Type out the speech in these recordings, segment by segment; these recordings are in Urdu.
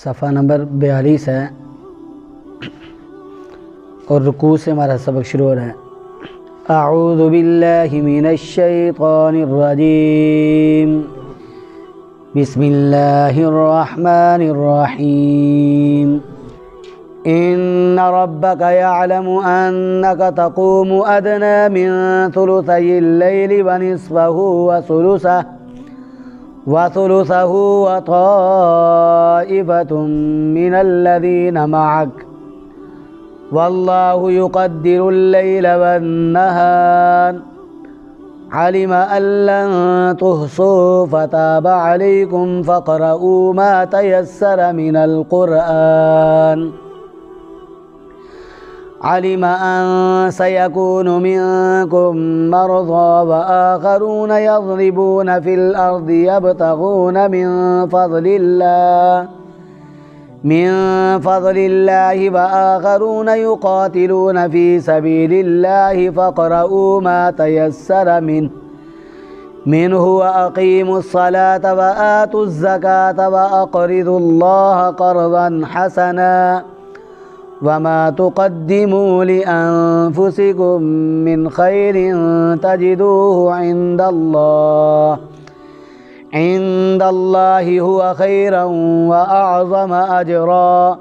صفحہ نمبر 42 ہے اور رکوع سے ہمارا سبق شروع ہو رہا ہے۔ اعوذ باللہ من الشیطان الرجیم، بسم اللہ الرحمن الرحیم۔ ان ربک یعلم انک تقوم ادنی من ثلثی اللیل ونصفہ وثلثہ وطائفة من الذین معک واللہ یقدر اللیل والنہار علم ان لن تحصوا فتاب علیکم فاقرؤوا ما تیسر من القرآن علم ان سيكون منكم مرضى وآخرون يضربون في الأرض يبتغون من فضل الله وآخرون يقاتلون في سبيل الله فاقرؤوا ما تيسر منه وأقيموا الصلاة وآتوا الزكاة وأقرضوا الله قرضا حسنا وما تقدموا لأنفسكم من خير تجدوه عند الله هو خيرا وأعظم أجرا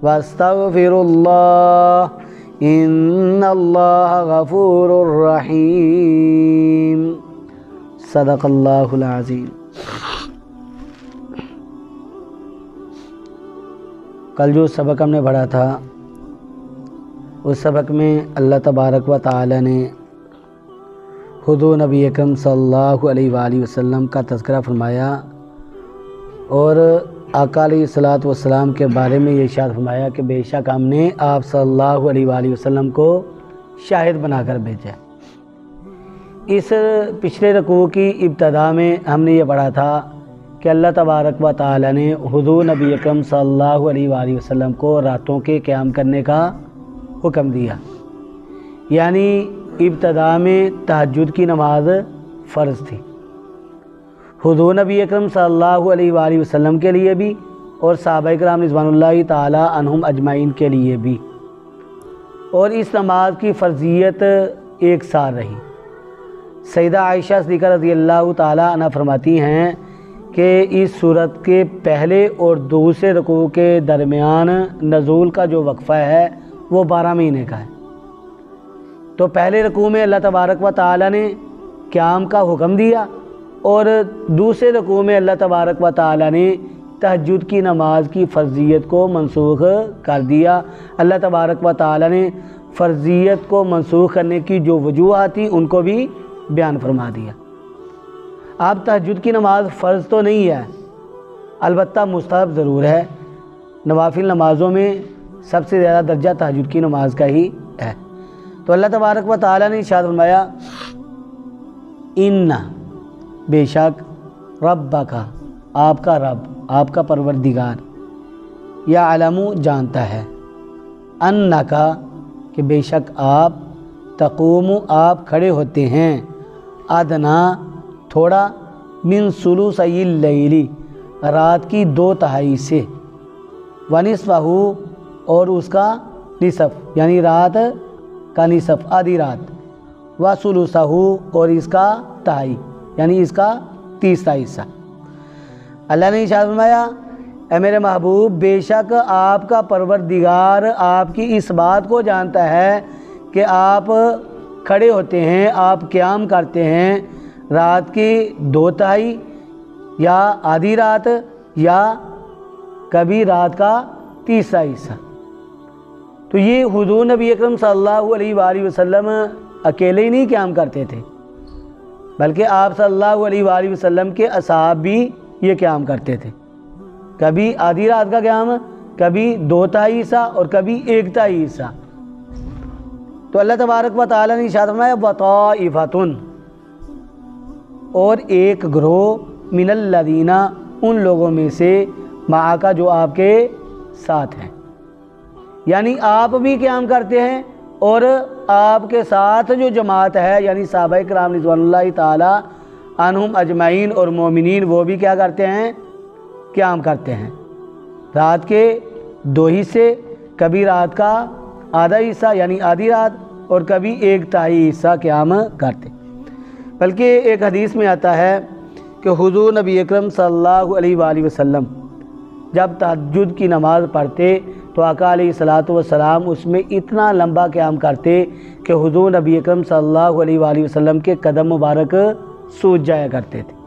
واستغفروا الله إن الله غفور رحيم۔ صدق اللہ العظیم۔ کل جو سبق ہم نے پڑھا تھا اس سبق میں اللہ تبارک و تعالی نے حضور نبی اکرم صلی اللہ علیہ وآلہ وسلم کا تذکرہ فرمایا اور آقا علیہ الصلوۃ والسلام کے بارے میں یہ ارشاد فرمایا کہ بے شک ہم نے آپ صلی اللہ علیہ وآلہ وسلم کو شاہد بنا کر بھیجا۔ اس پچھلے رکوع کی ابتدا میں ہم نے یہ پڑھا تھا کہ اللہ تبارک و تعالی نے حضور نبی اکرم صلی اللہ علیہ وآلہ وسلم کو راتوں کے قیام کرنے کا حکم دیا، یعنی ابتدا میں تہجد کی نماز فرض تھی حضور نبی اکرم صلی اللہ علیہ وآلہ وسلم کے لیے بھی اور صحابہ کرام رضوان اللہ تعالی عنہم اجمعین کے لیے بھی، اور اس نماز کی فرضیت ایک سال رہی۔ سیدہ عائشہ صدیقہ رضی اللہ تعالی عنہ فرماتی ہیں کہ اس صورت کے پہلے اور دوسرے رکوع کے درمیان نزول کا جو وقفہ ہے وہ 12 مہینے کا ہے۔ تو پہلے رکوع میں اللہ تبارک و تعالی نے قیام کا حکم دیا اور دوسرے رکوع میں اللہ تبارک و تعالی نے تہجد کی نماز کی فرضیت کو منسوخ کر دیا۔ اللہ تبارک و تعالی نے فرضیت کو منسوخ کرنے کی جو وجوہات تھیں ان کو بھی بیان فرما دیا۔ اب تہجد کی نماز فرض تو نہیں ہے، البتہ مستحب ضرور ہے۔ نوافل نمازوں میں سب سے زیادہ درجہ تہجد کی نماز کا ہی ہے۔ تو اللہ تبارک و تعالی نے ارشاد فرمایا ان بے شک ربک آپ کا رب، آپ کا پروردگار، یعلم جانتا ہے، انکا کہ بے شک آپ، تقوم آپ کھڑے ہوتے ہیں، ادنا تھوڑا، من ثلثی اللیل رات کی 2/3 سے، ونصفہ اور اس کا نصف یعنی رات کا نصف آدھی رات، وثلثہ اور اس کا تہائی یعنی اس کا 1/3 حصہ۔ اللہ نے ارشاد فرمایا اے میرے محبوب بے شک آپ کا پروردگار آپ کی اس بات کو جانتا ہے کہ آپ کھڑے ہوتے ہیں، آپ قیام کرتے ہیں رات کی 2/3 یا آدھی رات یا کبھی رات کا 1/3 حصہ۔ تو یہ حضور نبی اکرم صلی اللہ علیہ وآلہ وسلم اکیلے ہی نہیں قیام کرتے تھے، بلکہ آپ صلی اللہ علیہ وآلہ وسلم کے اصحاب بھی یہ قیام کرتے تھے، کبھی آدھی رات کا قیام، کبھی 2/3 حصہ اور کبھی 1/3 حصہ۔ تو اللہ تبارک و تعالی نے ارشاد فرمایا وطائفتن اور ایک گروہ، من الذین ان لوگوں میں سے، معاک جو آپ کے ساتھ ہیں، یعنی آپ بھی قیام کرتے ہیں اور آپ کے ساتھ جو جماعت ہے یعنی صحابہ کرام رضوان اللہ تعالی عنہم اجمعین اور مومنین وہ بھی کیا کرتے ہیں؟ قیام کرتے ہیں۔ رات کے 2 حصے، کبھی رات کا آدھا حصہ یعنی آدھی رات، اور کبھی 1/3 حصہ قیام کرتے۔ بلکہ ایک حدیث میں آتا ہے کہ حضور نبی اکرم صلی اللہ علیہ وآلہ وسلم جب تہجد کی نماز پڑھتے تو آقا علیہ الصلوۃ والسلام اس میں اتنا لمبا قیام کرتے کہ حضور نبی اکرم صلی اللہ علیہ وآلہ وسلم کے قدم مبارک سوج جایا کرتے تھے۔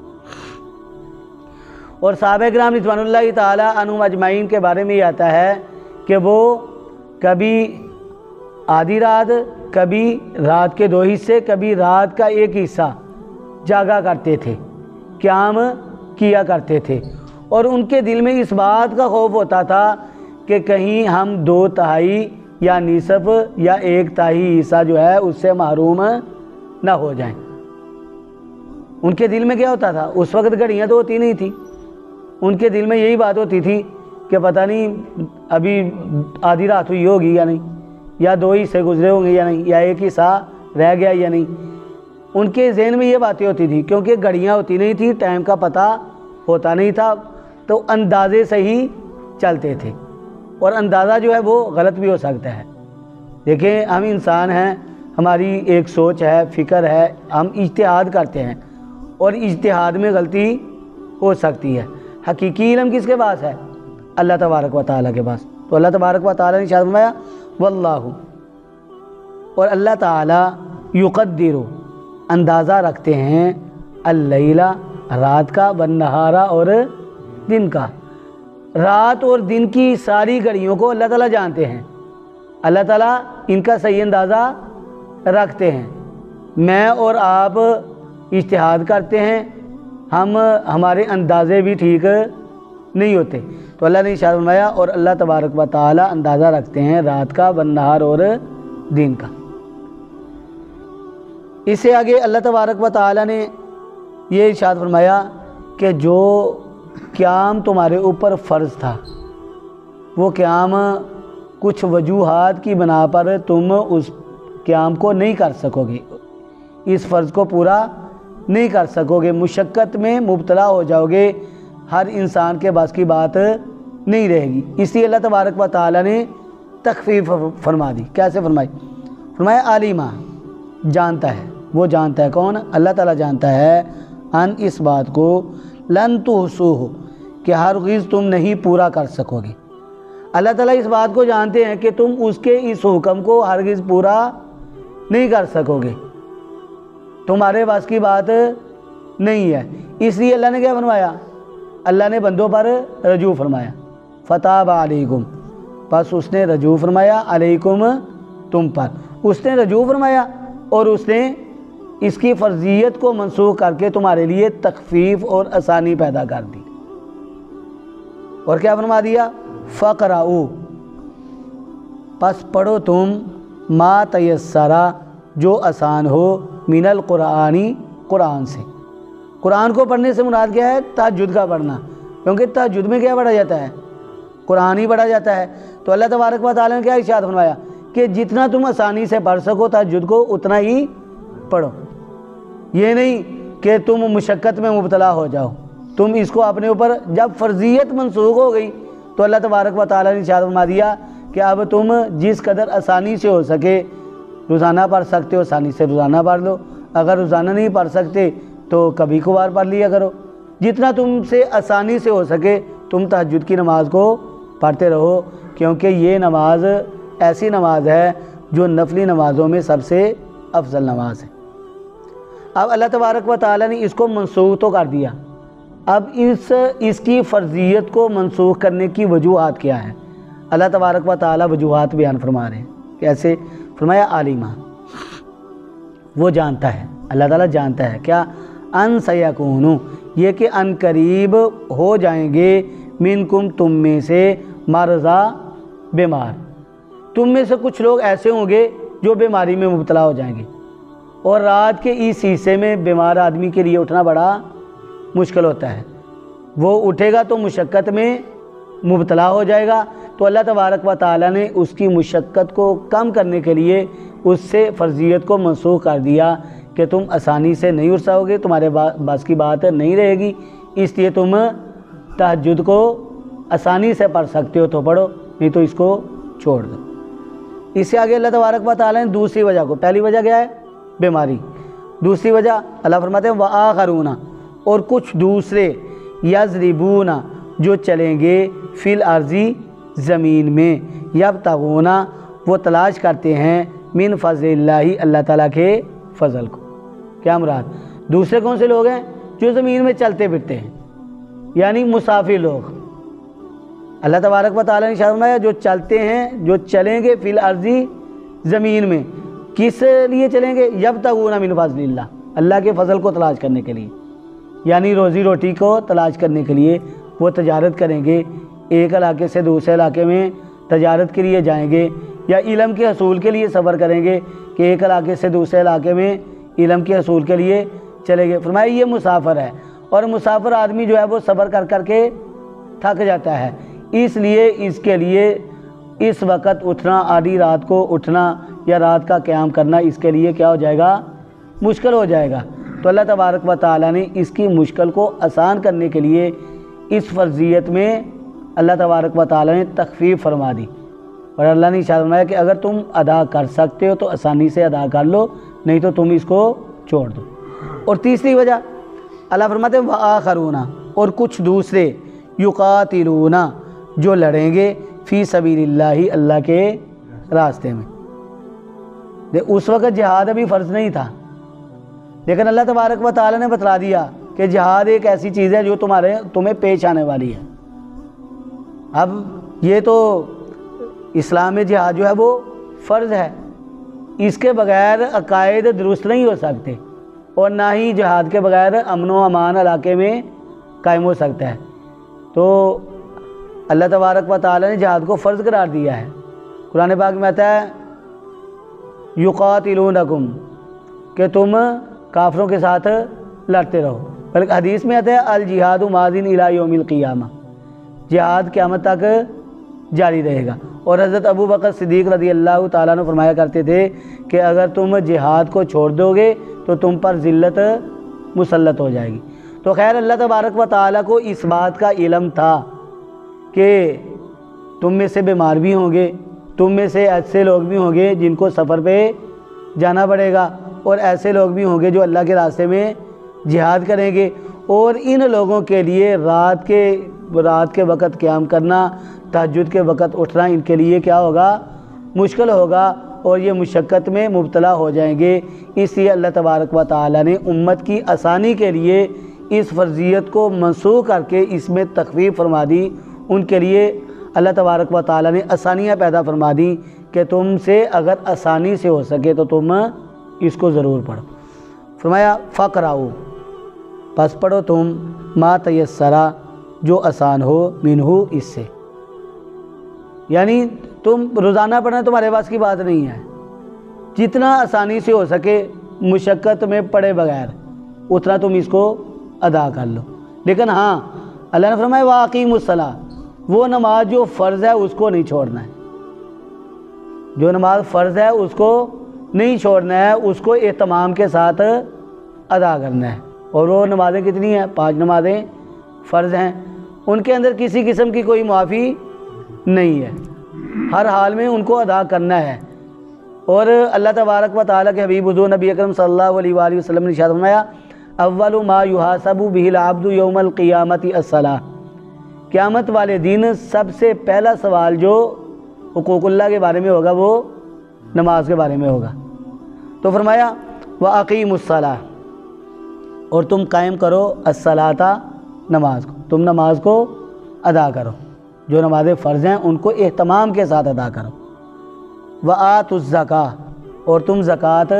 اور صحابہ کرام رضوان اللہ تعالی عنہم اجمعین کے بارے میں یہ آتا ہے کہ وہ کبھی آدھی رات، کبھی رات کے 2 حصے، کبھی رات کا 1 حصہ جاگا کرتے تھے، قیام کیا کرتے تھے، اور ان کے دل میں اس بات کا خوف ہوتا تھا کہ کہیں ہم 2/3 یا نصف یا 1/3 حصہ جو ہے اس سے محروم نہ ہو جائیں۔ ان کے دل میں کیا ہوتا تھا؟ اس وقت گھڑیاں تو ہوتی نہیں تھی، ان کے دل میں یہی بات ہوتی تھی کہ پتہ نہیں ابھی آدھی رات ہوئی ہوگی یا نہیں، یا 2 حصے گزرے ہوں گے یا نہیں، یا 1 حصہ رہ گیا یا نہیں۔ ان کے ذہن میں یہ باتیں ہوتی تھی، کیونکہ گھڑیاں ہوتی نہیں تھی، ٹائم کا پتہ ہوتا نہیں تھا، تو اندازے سے ہی چلتے تھے، اور اندازہ جو ہے وہ غلط بھی ہو سکتا ہے۔ دیکھیں ہم انسان ہیں، ہماری ایک سوچ ہے، فکر ہے، ہم اجتہاد کرتے ہیں، اور اجتہاد میں غلطی ہو سکتی ہے۔ حقیقی علم کس کے پاس ہے؟ اللہ تبارک و تعالیٰ کے پاس۔ تو اللہ تبارک و تعالیٰ نے ارشاد فرمایا واللہ، اور اللہ تعالیٰ یقدر اندازہ رکھتے ہیں اللیل رات کا، والنہار اور دن کا۔ رات اور دن کی ساری گھڑیوں کو اللہ تعالیٰ جانتے ہیں، اللہ تعالیٰ ان کا صحیح اندازہ رکھتے ہیں۔ میں اور آپ اجتہاد کرتے ہیں، ہمارے اندازے بھی ٹھیک نہیں ہوتے، تو اللہ نے ارشاد فرمایا اور اللہ تبارک و تعالیٰ اندازہ رکھتے ہیں رات کا، والنہار اور دن کا۔ اس سے آگے اللہ تبارک و تعالیٰ نے یہ ارشاد فرمایا کہ جو قیام تمہارے اوپر فرض تھا، وہ قیام کچھ وجوہات کی بنا پر تم اس قیام کو نہیں کر سکو گے، اس فرض کو پورا نہیں کر سکو گے، مشقت میں مبتلا ہو جاؤ گے، ہر انسان کے بس کی بات نہیں رہے گی۔ اس لیے اللہ تبارک و تعالیٰ نے تخفیف فرما دی۔ کیسے فرمائی؟ فرمایا عالمہ، جانتا ہے، وہ جانتا ہے کون؟ اللہ تعالیٰ جانتا ہے، ان اس بات کو لن تحصوہ، کہ ہرگز تم نہیں پورا کر سکو گے۔ اللہ تعالیٰ اس بات کو جانتے ہیں کہ تم اس کے اس حکم کو ہرگز پورا نہیں کر سکو گے، تمہارے بس کی بات نہیں ہے۔ اس لیے اللہ نے کیا فرمایا؟ اللہ نے بندوں پر رجوع فرمایا، فتاب علیکم، بس اس نے رجوع فرمایا، علیکم تم پر، اس نے رجوع فرمایا، اور اس نے اس کی فرضیت کو منسوخ کر کے تمہارے لیے تخفیف اور آسانی پیدا کر دی۔ اور کیا فرما دیا؟ فقرؤ، پس پڑھو تم، ما تیسرا، جو آسان ہو، من القرآنی، قرآن سے۔ قرآن کو پڑھنے سے مراد کیا ہے؟ تہجد کا پڑھنا، کیونکہ تہجد میں کیا پڑھا جاتا ہے؟ قرآن ہی پڑھا جاتا ہے۔ تو اللہ تبارک و تعالیٰ نے کیا ارشاد فرمایا کہ جتنا تم آسانی سے پڑھ سکو تہجد کو اتنا ہی پڑھو، یہ نہیں کہ تم مشقت میں مبتلا ہو جاؤ۔ تم اس کو اپنے اوپر، جب فرضیت منسوخ ہو گئی تو اللہ تبارک و تعالیٰ نے ارشاد فرما دیا کہ اب تم جس قدر آسانی سے ہو سکے روزانہ پڑھ سکتے ہو، آسانی سے روزانہ پڑھ لو، اگر روزانہ نہیں پڑھ سکتے تو کبھی کبھار پڑھ لیا کرو، جتنا تم سے آسانی سے ہو سکے تم تہجد کی نماز کو پڑھتے رہو، کیونکہ یہ نماز ایسی نماز ہے جو نفلی نمازوں میں سب سے افضل نماز ہے۔ اب اللہ تبارک و تعالیٰ نے اس کو منسوخ تو کر دیا، اب اس کی فرضیت کو منسوخ کرنے کی وجوہات کیا ہیں؟ اللہ تبارک و تعالیٰ وجوہات بیان فرما رہے ہیں۔ کیسے؟ فرمایا عالمہ، وہ جانتا ہے، اللہ تعالیٰ جانتا ہے کیا؟ ان سیکون، یہ کہ ان قریب ہو جائیں گے، منکم، تم میں سے، مرضا، بیمار، تم میں سے کچھ لوگ ایسے ہوں گے جو بیماری میں مبتلا ہو جائیں گے، اور رات کے اس حصے میں بیمار آدمی کے لیے اٹھنا بڑا مشکل ہوتا ہے، وہ اٹھے گا تو مشقت میں مبتلا ہو جائے گا۔ تو اللہ تبارک و تعالیٰ نے اس کی مشقت کو کم کرنے کے لیے اس سے فرضیت کو منسوخ کر دیا کہ تم آسانی سے نہیں اٹھ سکو گے، تمہارے بس کی بات نہیں رہے گی، اس لیے تم تہجد کو آسانی سے پڑھ سکتے ہو تو پڑھو، نہیں تو اس کو چھوڑ دو۔ اس سے آگے اللہ تبارک و تعالیٰ نے دوسری وجہ کو، پہلی وجہ کیا ہے؟ بیماری، دوسری وجہ اللہ فرماتے ہیں وآخرون، اور کچھ دوسرے یضربون جو چلیں گے فی الارض زمین میں، یبتغون وہ تلاش کرتے ہیں من فضل اللہ اللہ تعالیٰ کے فضل کو۔ کیا مراد؟ دوسرے کون سے لوگ ہیں؟ جو زمین میں چلتے پھرتے ہیں، یعنی مسافر لوگ۔ اللہ تبارک و تعالیٰ نے ارشاد فرمایا جو چلتے ہیں، جو چلیں گے فی الارض زمین میں، کس لیے چلیں گے؟ یبتغون من فضل اللہ، اللہ کے فضل کو تلاش کرنے کے لیے، یعنی روزی روٹی کو تلاش کرنے کے لیے وہ تجارت کریں گے، ایک علاقے سے دوسرے علاقے میں تجارت کے لیے جائیں گے، یا علم کے حصول کے لیے سفر کریں گے کہ ایک علاقے سے دوسرے علاقے میں علم کے حصول کے لیے چلے گئے۔ فرمایا یہ مسافر ہے، اور مسافر آدمی جو ہے وہ سفر کر کر کے تھک جاتا ہے، اس لیے اس کے لیے اس وقت اٹھنا، آدھی رات کو اٹھنا یا رات کا قیام کرنا اس کے لیے کیا ہو جائے گا؟ مشکل ہو جائے گا۔ تو اللہ تبارک و تعالیٰ نے اس کی مشکل کو آسان کرنے کے لیے اس فرضیت میں اللہ تبارک و تعالیٰ نے تخفیف فرما دی، اور اللہ نے ارشاد فرمایا کہ اگر تم ادا کر سکتے ہو تو آسانی سے ادا کر لو، نہیں تو تم اس کو چھوڑ دو۔ اور تیسری وجہ اللہ فرماتے ہیں وآخرون، اور کچھ دوسرے یقاتلون جو لڑیں گے فی سبیل اللہ اللہ کے راستے میں۔ اس وقت جہاد ابھی فرض نہیں تھا، لیکن اللہ تبارک و تعالیٰ نے بتلا دیا کہ جہاد ایک ایسی چیز ہے جو تمہیں پیش آنے والی ہے۔ اب یہ تو اسلام میں جہاد جو ہے وہ فرض ہے، اس کے بغیر عقائد درست نہیں ہو سکتے، اور نہ ہی جہاد کے بغیر امن و امان علاقے میں قائم ہو سکتا ہے۔ تو اللہ تبارک و تعالیٰ نے جہاد کو فرض قرار دیا ہے۔ قرآن پاک میں آتا ہے یقاتلونکم، کہ تم کافروں کے ساتھ لڑتے رہو، بلکہ حدیث میں آتا ہے الجہاد ماضٍ الی یوم القیامہ، جہاد قیامت تک جاری رہے گا۔ اور حضرت ابو بکر صدیق رضی اللہ تعالیٰ عنہ فرمایا کرتے تھے کہ اگر تم جہاد کو چھوڑ دو گے تو تم پر ذلت مسلط ہو جائے گی۔ تو خیر اللہ تبارک و تعالیٰ کو اس بات کا علم تھا کہ تم میں سے بیمار بھی ہوں گے، تم میں سے ایسے لوگ بھی ہوں گے جن کو سفر پہ جانا پڑے گا، اور ایسے لوگ بھی ہوں گے جو اللہ کے راستے میں جہاد کریں گے، اور ان لوگوں کے لیے رات کے وقت قیام کرنا، تہجد کے وقت اٹھنا ان کے لیے کیا ہوگا؟ مشکل ہوگا، اور یہ مشقت میں مبتلا ہو جائیں گے۔ اس لیے اللہ تبارک و تعالیٰ نے امت کی آسانی کے لیے اس فرضیت کو منسوخ کر کے اس میں تخفیف فرما دی۔ ان کے لیے اللہ تبارک و تعالیٰ نے آسانیاں پیدا فرما دی کہ تم سے اگر آسانی سے ہو سکے تو تم اس کو ضرور پڑھو۔ فرمایا فقرؤ، پس پڑھو تم ما تیسرا، جو آسان ہو، منہ، اس سے، یعنی تم روزانہ پڑھنا تمہارے پاس کی بات نہیں ہے، جتنا آسانی سے ہو سکے مشقت میں پڑھے بغیر اتنا تم اس کو ادا کر لو۔ لیکن ہاں اللہ نے فرمایا وَأَقِیمُوا الصَّلَاةَ، وہ نماز جو فرض ہے اس کو نہیں چھوڑنا ہے، جو نماز فرض ہے اس کو نہیں چھوڑنا ہے، اس کو اہتمام کے ساتھ ادا کرنا ہے۔ اور وہ نمازیں کتنی ہیں؟ 5 نمازیں فرض ہیں، ان کے اندر کسی قسم کی کوئی معافی نہیں ہے، ہر حال میں ان کو ادا کرنا ہے۔ اور اللہ تبارک و تعالیٰ کے حبیب حضور نبی اکرم صلی اللہ علیہ وآلہ وسلم نے ارشاد فرمایا اول ما یحاسب بہ العبد یوم القیامۃ الصلاۃ، قیامت والے دن سب سے پہلا سوال جو حقوق اللہ کے بارے میں ہوگا وہ نماز کے بارے میں ہوگا۔ تو فرمایا وَأَقِیمُوا الصَّلَاةَ، اور تم قائم کرو الصلاۃ، نماز کو، تم نماز کو ادا کرو، جو نمازیں فرض ہیں ان کو اہتمام کے ساتھ ادا کرو۔ وَآتُوا الزَّکَاۃَ، اور تم زکوٰۃ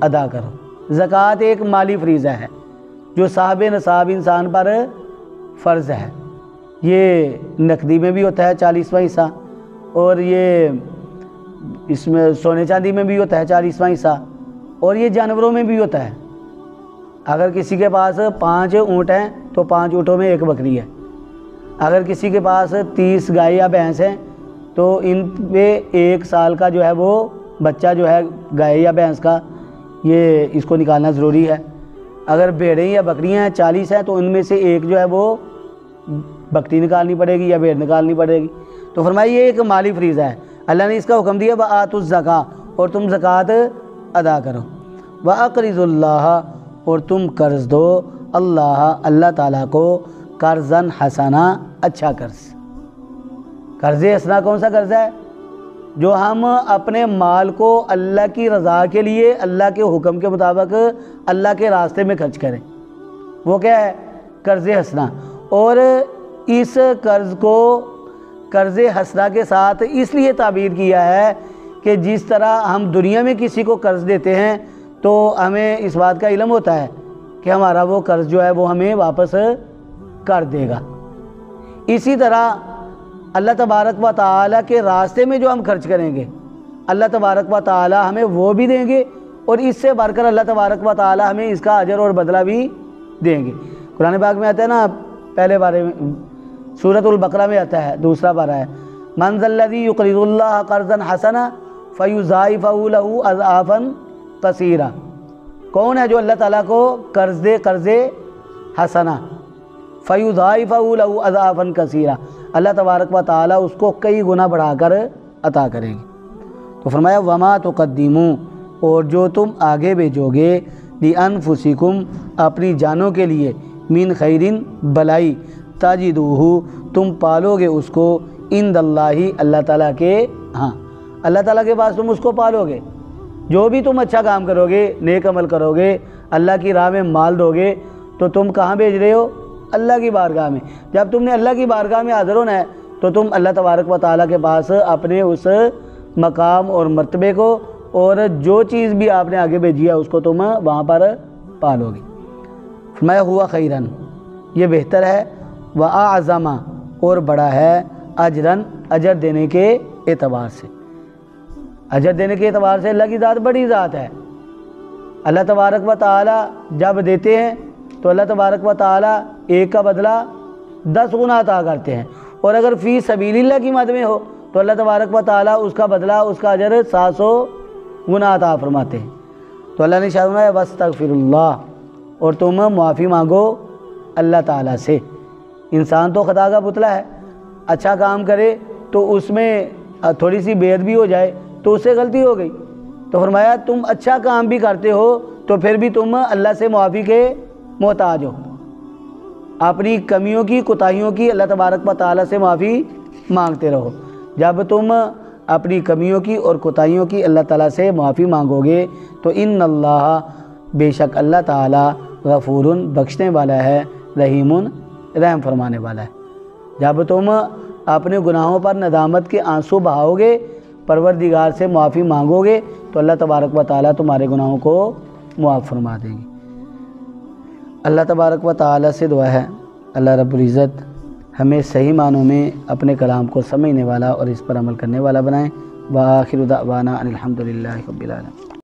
ادا کرو۔ زکوٰۃ ایک مالی فریضہ ہے جو صاحب نصاب انسان پر فرض ہے، یہ نقدی میں بھی ہوتا ہے 40واں حصہ، اور یہ اس میں سونے چاندی میں بھی ہوتا ہے 40واں حصہ، اور یہ جانوروں میں بھی ہوتا ہے۔ اگر کسی کے پاس 5 اونٹ ہیں تو 5 اونٹوں میں 1 بکری ہے، اگر کسی کے پاس 30 گائے یا بھینس ہیں تو ان پہ 1 سال کا جو ہے وہ بچہ جو ہے گائے یا بھینس کا، یہ اس کو نکالنا ضروری ہے۔ اگر بھیڑیں یا بکریاں ہیں 40 ہیں تو ان میں سے ایک جو ہے وہ بکری نکالنی پڑے گی یا بھیڑ نکالنی پڑے گی. تو فرمایا یہ ایک مالی فریضہ ہے, اللہ نے اس کا حکم دیا وآتوا الزکاۃ, اور تم زکوٰۃ ادا کرو. واقرضوا اللہ, اور تم قرض دو اللہ تعالیٰ کو قرضا حسنا, اچھا قرض. قرض حسنا کون سا قرض ہے؟ جو ہم اپنے مال کو اللہ کی رضا کے لیے اللہ کے حکم کے مطابق اللہ کے راستے میں خرچ کریں, وہ کیا ہے؟ قرض حسنا. اور اس قرض کو قرض حسنا کے ساتھ اس لیے تعبیر کیا ہے کہ جس طرح ہم دنیا میں کسی کو قرض دیتے ہیں تو ہمیں اس بات کا علم ہوتا ہے کہ ہمارا وہ قرض جو ہے وہ ہمیں واپس کر دے گا, اسی طرح اللہ تبارک و تعالیٰ کے راستے میں جو ہم خرچ کریں گے اللہ تبارک و تعالیٰ ہمیں وہ بھی دیں گے, اور اس سے بڑھ کر اللہ تبارک و تعالیٰ ہمیں اس کا اجر اور بدلہ بھی دیں گے. قرآن پاک میں آتا ہے نا, پہلے بارے میں سورۃ البقرہ میں آتا ہے, دوسرا پارہ ہے, من ذا الذی یقرض اللہ قرضا حسنا فیضاعفہ لہ اضعافا کثیرا. کون ہے جو اللہ تعالیٰ کو قرض دے قرض حسنا, فیضاعفہ لہ اضعافا کثیرا, اللہ تبارک و تعالیٰ اس کو کئی گنا بڑھا کر عطا کریں گے. تو فرمایا وما تقدموا, اور جو تم آگے بھیجو گے لانفسکم, اپنی جانوں کے لیے, من خیرن, بلائی, تجدوہ, تم پالو گے اس کو, عند اللہ, اللہ تعالیٰ کے ہاں, اللہ تعالیٰ کے پاس تم اس کو پالو گے. جو بھی تم اچھا کام کرو گے, نیک عمل کرو گے, اللہ کی راہ میں مال دو گے, تو تم کہاں بھیج رہے ہو؟ اللہ کی بارگاہ میں. جب تم نے اللہ کی بارگاہ میں حاضر ہونا ہے تو تم اللہ تبارک و تعالیٰ کے پاس اپنے اس مقام اور مرتبے کو اور جو چیز بھی آپ نے آگے بھیجی ہے اس کو تم وہاں پر پالو گے. فرمایا ہوا خیرن, یہ بہتر ہے, واعظم, اور بڑا ہے, اجرن, اجر دینے کے اعتبار سے. اجر دینے کے اعتبار سے اللہ کی ذات بڑی ذات ہے. اللہ تبارک و تعالیٰ جب دیتے ہیں تو اللہ تبارک و تعالیٰ ایک کا بدلہ 10 گنا عطا کرتے ہیں, اور اگر فی سبیل اللہ کی مد میں ہو تو اللہ تبارک و تعالیٰ اس کا بدلہ, اس کا اجر 700 گنا عطا فرماتے ہیں. تو اللہ نے ارشاد فرمایا واستغفر اللہ, اور تم معافی مانگو اللہ تعالیٰ سے. انسان تو خطا کا پتلا ہے, اچھا کام کرے تو اس میں تھوڑی سی بے ادبی ہو جائے تو اس سے غلطی ہو گئی. تو فرمایا تم اچھا کام بھی کرتے ہو تو پھر بھی تم اللہ سے معافی کے محتاج ہو, اپنی کمیوں کی کوتاہیوں کی اللہ تبارک و تعالیٰ سے معافی مانگتے رہو. جب تم اپنی کمیوں کی اور کوتاہیوں کی اللہ تعالیٰ سے معافی مانگو گے تو ان اللہ, بے شک اللہ تعالیٰ, غفور, بخشنے والا ہے, رحیم, رحم فرمانے والا ہے. جب تم اپنے گناہوں پر ندامت کے آنسو بہاؤ گے, پروردگار سے معافی مانگو گے, تو اللہ تبارک و تعالیٰ تمہارے گناہوں کو معاف فرما دیں گے. اللہ تبارک و تعالیٰ سے دعا ہے اللہ رب العزت ہمیں صحیح معنوں میں اپنے کلام کو سمجھنے والا اور اس پر عمل کرنے والا بنائیں. وآخر دعوانا ان الحمد للہ رب العالمین.